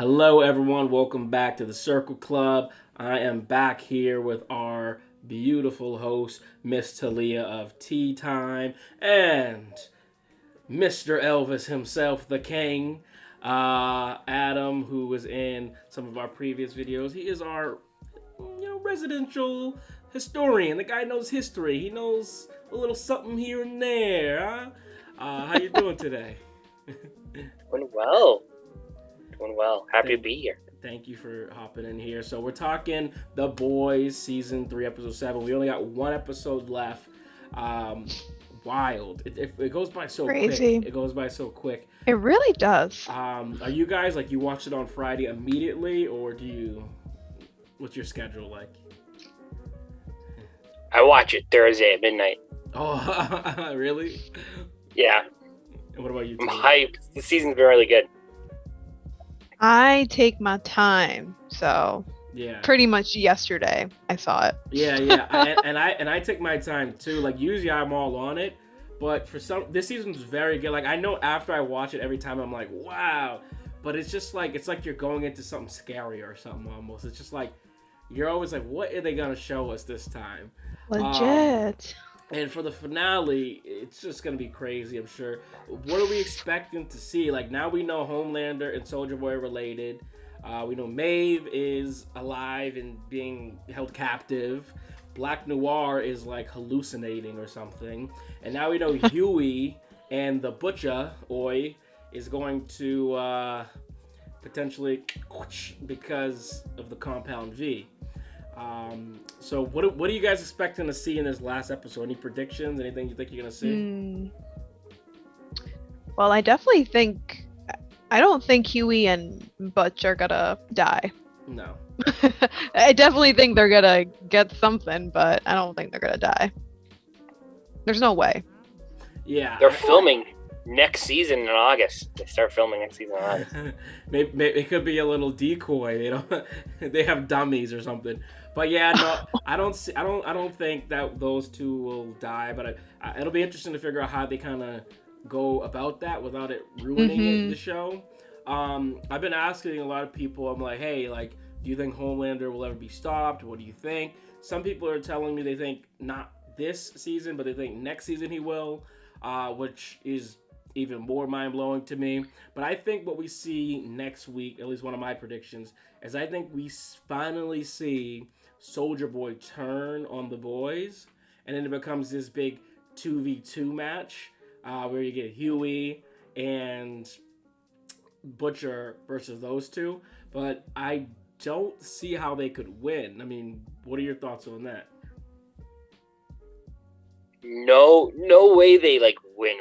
Hello, everyone. Welcome back to the Circle Club. I am back here with our beautiful host, Miss Talia of Tea Time, and Mr. Elvis himself, the King, Adam, who was in some of our previous videos. He is our, residential historian. The guy knows history. He knows a little something here and there. Huh? How you doing today? Doing well. Doing well. Happy to be here. Thank you for hopping in here. So we're talking The Boys, Season 3, Episode 7. We only got one episode left. Wild. It goes by so Crazy. quick. It goes by so quick. It really does. Are you guys, you watched it on Friday immediately, or what's your schedule like? I watch it Thursday at midnight. Oh, really? Yeah. And what about you? I'm hyped. The season's been really good. I take my time, so yeah. Pretty much yesterday I saw it. Yeah. I take my time too. Usually I'm all on it, but this season's very good. I know after I watch it every time I'm like, wow, but it's just it's like you're going into something scary or something almost. It's just you're always like, what are they gonna show us this time? Legit. And for the finale, it's just going to be crazy, I'm sure. What are we expecting to see? Now we know Homelander and Soldier Boy are related. We know Maeve is alive and being held captive. Black Noir is hallucinating or something. And now we know Huey and the Butcher, Oi, is going to potentially because of the Compound V. So what are you guys expecting to see in this last episode? Any predictions? Anything you think you're gonna see? Well, I don't think Huey and Butch are gonna die. No. I definitely think they're gonna get something, but I don't think they're gonna die. There's no way. Yeah. They're filming next season in August. They start filming next season in August. Maybe it could be a little decoy. They have dummies or something. But yeah, no, I don't think that those two will die. But it'll be interesting to figure out how they kind of go about that without it ruining the show. I've been asking a lot of people. I'm like, hey, do you think Homelander will ever be stopped? What do you think? Some people are telling me they think not this season, but they think next season he will, which is even more mind-blowing to me. But I think what we see next week, at least one of my predictions, is I think we finally see Soldier Boy turn on the boys, and then it becomes this big 2v2 match where you get Huey and Butcher versus those two. But I don't see how they could win. I mean, what are your thoughts on that? No way they win.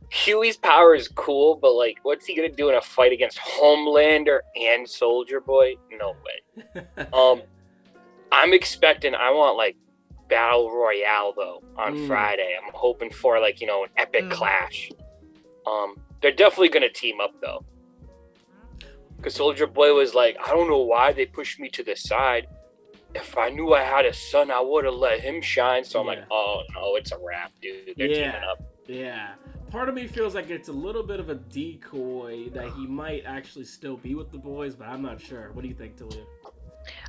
Huey's power is cool, but what's he gonna do in a fight against Homelander and Soldier Boy? No way. I'm expecting. I want Battle Royale though on Friday. I'm hoping for an epic clash. They're definitely gonna team up though, because Soldier Boy was I don't know why they pushed me to the side. If I knew I had a son, I would have let him shine. So I'm oh no, it's a wrap, dude. They're teaming up. Yeah. Part of me feels like it's a little bit of a decoy that he might actually still be with the boys, but I'm not sure. What do you think, Talia?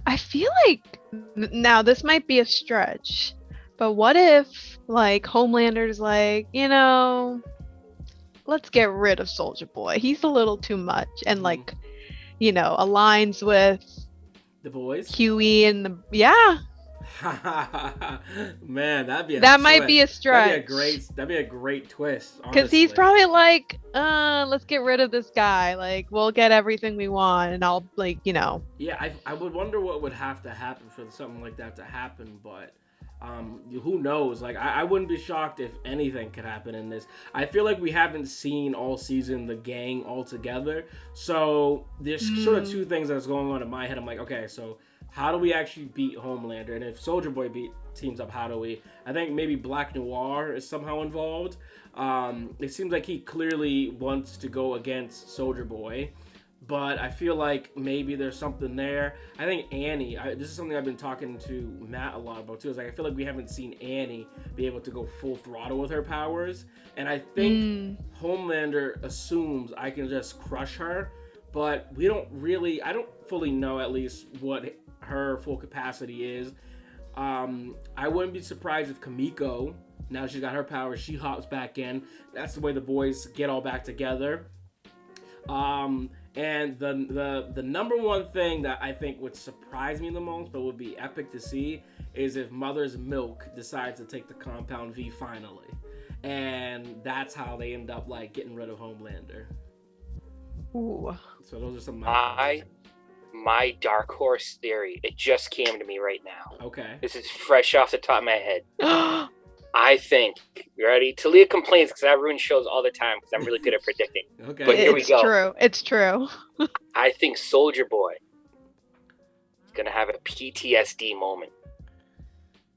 I feel like now this might be a stretch, but what if Homelander's let's get rid of Soldier Boy. He's a little too much, and aligns with the boys, Huey and the Man, that might be a stretch. That'd be a great twist. Because he's probably let's get rid of this guy. We'll get everything we want, and I'll Yeah, I would wonder what would have to happen for something like that to happen, but who knows? I wouldn't be shocked if anything could happen in this. I feel like we haven't seen all season the gang all together, so there's sort of two things that's going on in my head. I'm like, okay, so how do we actually beat Homelander? And if Soldier Boy teams up, how do we? I think maybe Black Noir is somehow involved. It seems like he clearly wants to go against Soldier Boy. but I feel like maybe there's something there. I think Annie, this is something I've been talking to Matt a lot about too, is like I feel like we haven't seen Annie be able to go full throttle with her powers, and I think Homelander assumes I can just crush her, but I don't fully know at least what her full capacity is. I wouldn't be surprised if Kamiko, now she's got her powers, she hops back in. That's the way the boys get all back together. And the number one thing that I think would surprise me the most, but would be epic to see, is if Mother's Milk decides to take the Compound V finally. And that's how they end up, like, getting rid of Homelander. Ooh. So those are some my dark horse theory, it just came to me right now. Okay. This is fresh off the top of my head. I think, you ready? Talia complains because I ruin shows all the time because I'm really good at predicting. Okay. But here we go. It's true. I think Soldier Boy is going to have a PTSD moment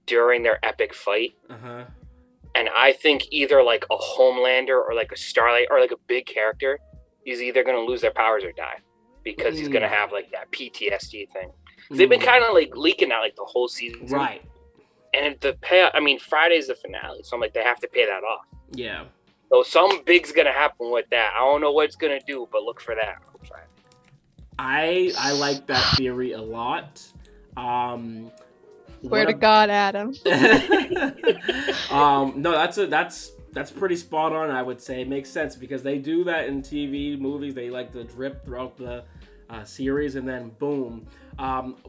during their epic fight. Uh-huh. And I think either like a Homelander or like a Starlight or like a big character is either going to lose their powers or die because he's going to have like that PTSD thing. They've been kind of like leaking out like the whole season. Right. And the payout, I mean, Friday's the finale, so I'm like, they have to pay that off. Yeah. So something big's gonna happen with that. I don't know what it's gonna do, but look for that. I like that theory a lot. Swear to God, Adam. No, that's pretty spot on. I would say it makes sense because they do that in TV movies. They like to drip throughout the series, and then boom.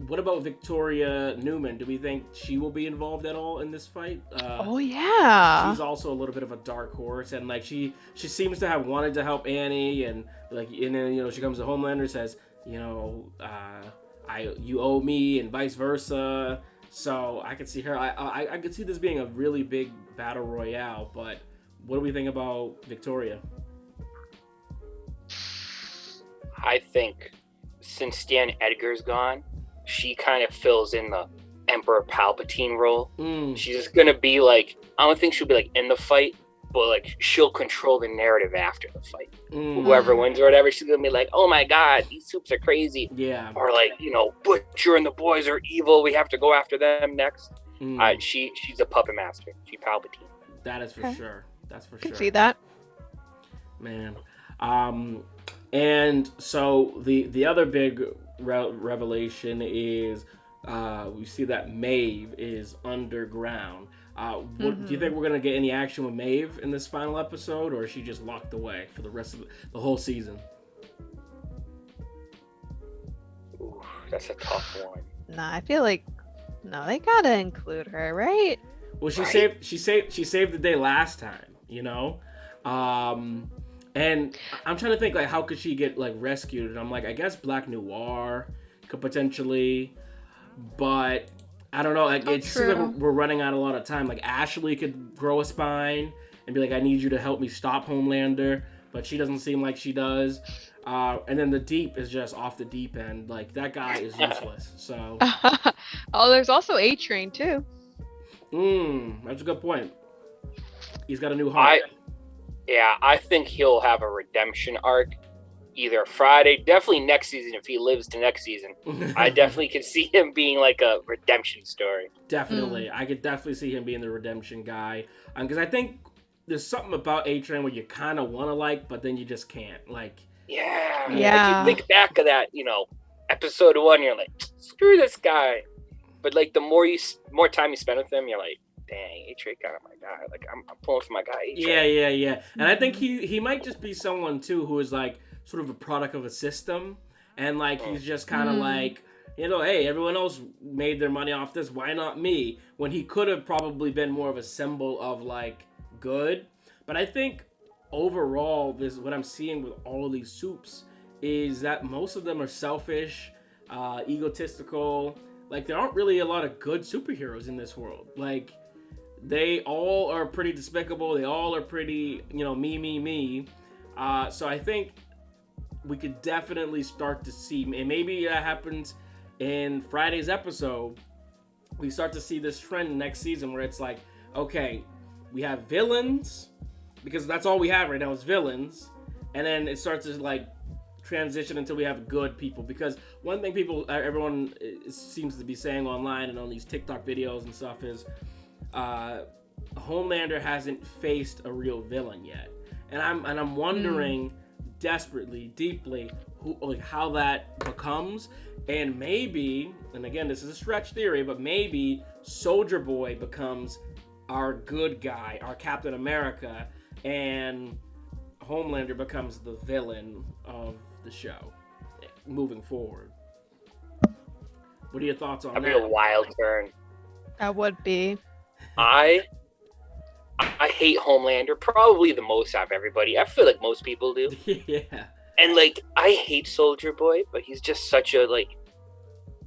What about Victoria Newman? Do we think she will be involved at all in this fight? Oh yeah. She's also a little bit of a dark horse, and like she seems to have wanted to help Annie, and like and then she comes to Homelander and says, you owe me, and vice versa. So I could see her. I could see this being a really big battle royale. But what do we think about Victoria? I think since Stan Edgar's gone, she kind of fills in the Emperor Palpatine role. She's just gonna be like, I don't think she'll be like in the fight, but like she'll control the narrative after the fight. Whoever wins or whatever, she's gonna be like, oh my God, these soups are crazy. Yeah. Or like, Butcher and the boys are evil. We have to go after them next. She's a puppet master. She's Palpatine. That is for sure. That's for sure. I can see that. Man. And so the other big revelation is we see that Maeve is underground. Do you think we're going to get any action with Maeve in this final episode, or is she just locked away for the rest of the whole season? Ooh, that's a tough one. Nah, I feel like they gotta include her, right? Well, she saved the day last time, and I'm trying to think, like, how could she get, like, rescued? And I'm like, I guess Black Noir could potentially, but I don't know. Like, it seems like we're running out a lot of time. Like, Ashley could grow a spine and be like, I need you to help me stop Homelander, but she doesn't seem like she does. And then the Deep is just off the deep end. Like, that guy is useless. So. Oh, there's also A-Train, too. That's a good point. He's got a new heart. I think he'll have a redemption arc either Friday, definitely next season if he lives to next season. I definitely could see him being like a redemption story. Definitely. I could definitely see him being the redemption guy. Because I think there's something about A-Train where you kind of want to like, but then you just can't. Like, yeah. Like you think back of that, episode 1, you're like, screw this guy. But like the more time you spend with him, you're like, dang, A-Train kind of my guy. Like I'm pulling for my guy. A-Train. Yeah. And I think he might just be someone too who is like sort of a product of a system, and like he's just kind of like, hey, everyone else made their money off this, why not me? When he could have probably been more of a symbol of like good. But I think overall, what I'm seeing with all of these soups is that most of them are selfish, egotistical. Like, there aren't really a lot of good superheroes in this world. Like, they all are pretty despicable. They all are pretty, me. So I think we could definitely start to see, and maybe that happens in Friday's episode, we start to see this trend next season where it's like, okay, we have villains, because that's all we have right now is villains, and then it starts to, like, transition until we have good people. Because one thing everyone seems to be saying online and on these TikTok videos and stuff is Homelander hasn't faced a real villain yet, and I'm wondering desperately, deeply, how that becomes, and maybe, and again, this is a stretch theory, but maybe Soldier Boy becomes our good guy, our Captain America, and Homelander becomes the villain of the show moving forward. What are your thoughts on that? That'd be a wild turn. That would be. I hate Homelander probably the most out of everybody. I feel like most people do. Yeah. And like I hate Soldier Boy, but he's just such a like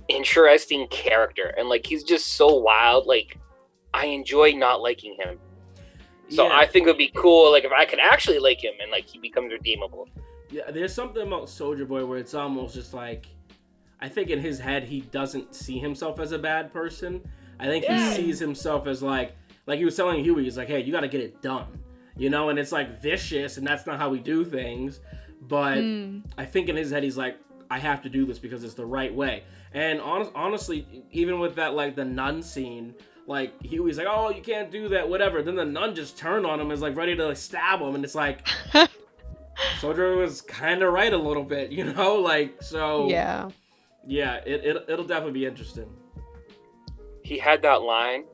interesting character, and like he's just so wild. Like I enjoy not liking him. So Yeah. I think it would be cool like if I could actually like him and like he becomes redeemable. Yeah, there's something about Soldier Boy where it's almost just like, I think in his head he doesn't see himself as a bad person. I think he sees himself as like he was telling Huey, he's like, hey, you got to get it done, you know, and it's like vicious, and that's not how we do things. But I think in his head he's like, I have to do this because it's the right way. And honestly, even with that, like the nun scene, like Huey's like, oh, you can't do that, whatever. Then the nun just turned on him, is like ready to like stab him, and it's like, Soldier was kind of right a little bit, you know, like so. Yeah, it'll definitely be interesting. He had that line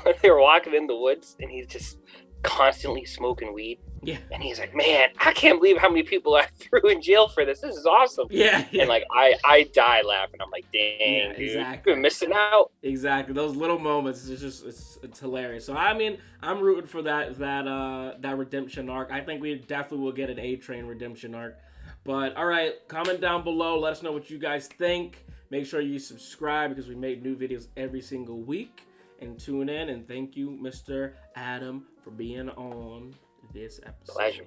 when they were walking in the woods, and he's just constantly smoking weed. Yeah. And he's like, man, I can't believe how many people I threw in jail for this. This is awesome. Yeah. And like, I die laughing. I'm like, dang, dude, exactly. you're missing out. Exactly. Those little moments, it's hilarious. So I mean, I'm rooting for that redemption arc. I think we definitely will get an A-Train redemption arc. But all right, comment down below. Let us know what you guys think. Make sure you subscribe because we make new videos every single week. And tune in. And thank you, Mr. Adam, for being on this episode. Pleasure.